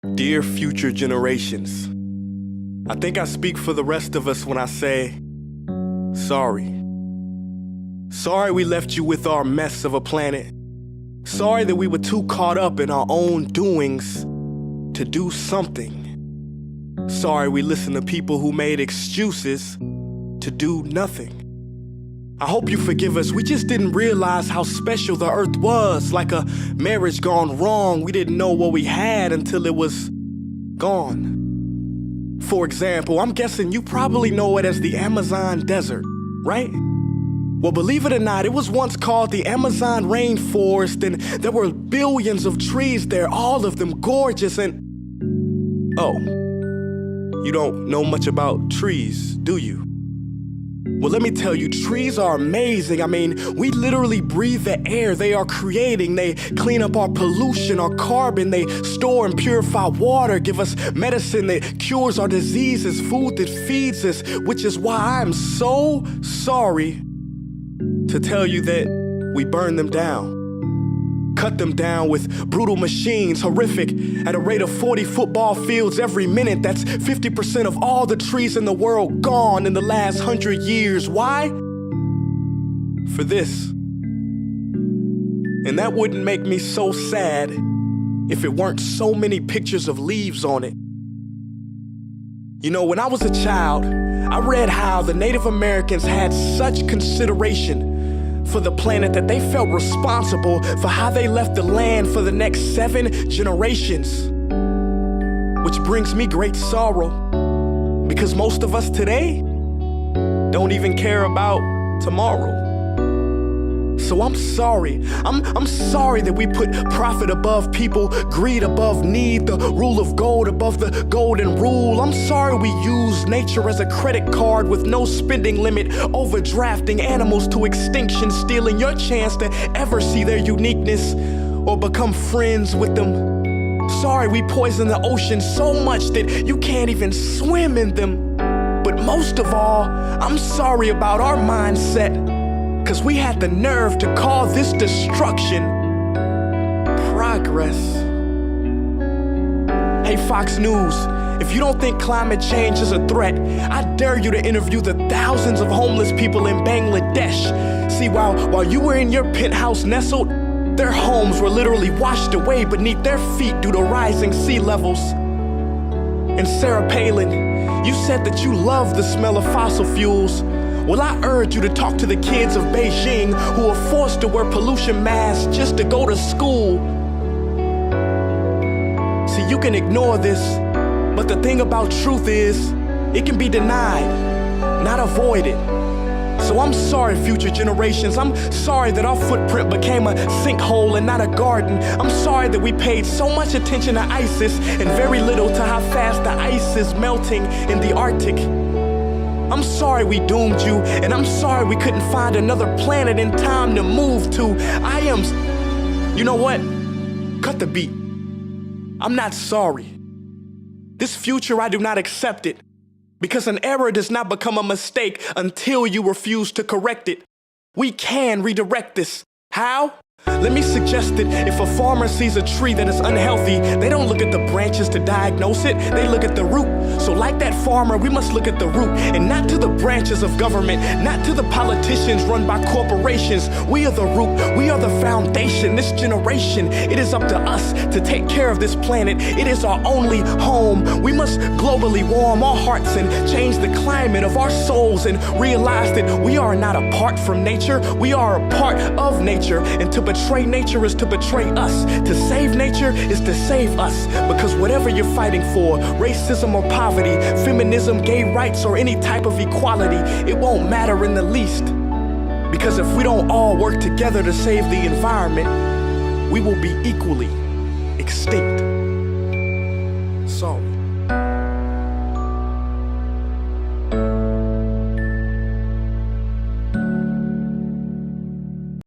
Dear future generations, I think I speak for the rest of us when I say, sorry. Sorry we left you with our mess of a planet. Sorry that we were too caught up in our own doings to do something. Sorry we listened to people who made excuses to do nothing. I hope you forgive us. We just didn't realize how special the earth was. Like a marriage gone wrong, we didn't know what we had until it was gone. For example, I'm guessing you probably know it as the Amazon desert, right? Well, believe it or not, it was once called the Amazon rainforest, and there were billions of trees there, all of them gorgeous. And oh, you don't know much about trees, do you? Well, let me tell you, trees are amazing. I mean, we literally breathe the air they are creating. They clean up our pollution, our carbon. They store and purify water, give us medicine that cures our diseases, food that feeds us, which is why I'm so sorry to tell you that we burn them down. Cut them down with brutal machines, horrific, at a rate of 40 football fields every minute. That's 50% of all the trees in the world gone in the last 100 years. Why? For this. And that wouldn't make me so sad if it weren't so many pictures of leaves on it. You know, when I was a child, I read how the Native Americans had such consideration for the planet that they felt responsible for how they left the land for the next 7 generations. Which brings me great sorrow, because most of us today don't even care about tomorrow. So I'm sorry. I'm sorry that we put profit above people, greed above need, the rule of gold above the golden rule. I'm sorry we use nature as a credit card with no spending limit, overdrafting animals to extinction, stealing your chance to ever see their uniqueness or become friends with them. Sorry we poison the ocean so much that you can't even swim in them. But most of all, I'm sorry about our mindset, 'cause we had the nerve to call this destruction progress. Hey Fox News, if you don't think climate change is a threat, I dare you to interview the thousands of homeless people in Bangladesh. See, while you were in your penthouse nestled, their homes were literally washed away beneath their feet due to rising sea levels. And Sarah Palin, you said that you love the smell of fossil fuels. Well, I urge you to talk to the kids of Beijing who are forced to wear pollution masks just to go to school. See, you can ignore this, but the thing about truth is, it can be denied, not avoided. So I'm sorry, future generations. I'm sorry that our footprint became a sinkhole and not a garden. I'm sorry that we paid so much attention to ISIS and very little to how fast the ice is melting in the Arctic. I'm sorry we doomed you, and I'm sorry we couldn't find another planet in time to move to. You know what? Cut the beat. I'm not sorry. This future, I do not accept it, because an error does not become a mistake until you refuse to correct it. We can redirect this. How? Let me suggest that if a farmer sees a tree that is unhealthy, they don't look at the branches to diagnose it, they look at the root. So like that farmer, we must look at the root, and not to the branches of government, not to the politicians run by corporations. We are the root, we are the foundation. This generation, it is up to us to take care of this planet. It is our only home. We must globally warm our hearts and change the climate of our souls and realize that we are not apart from nature, we are a part of nature. And to betray nature is to betray us. To save nature is to save us. Because whatever you're fighting for, racism or poverty, feminism, gay rights, or any type of equality, it won't matter in the least. Because if we don't all work together to save the environment, we will be equally extinct. Sorry.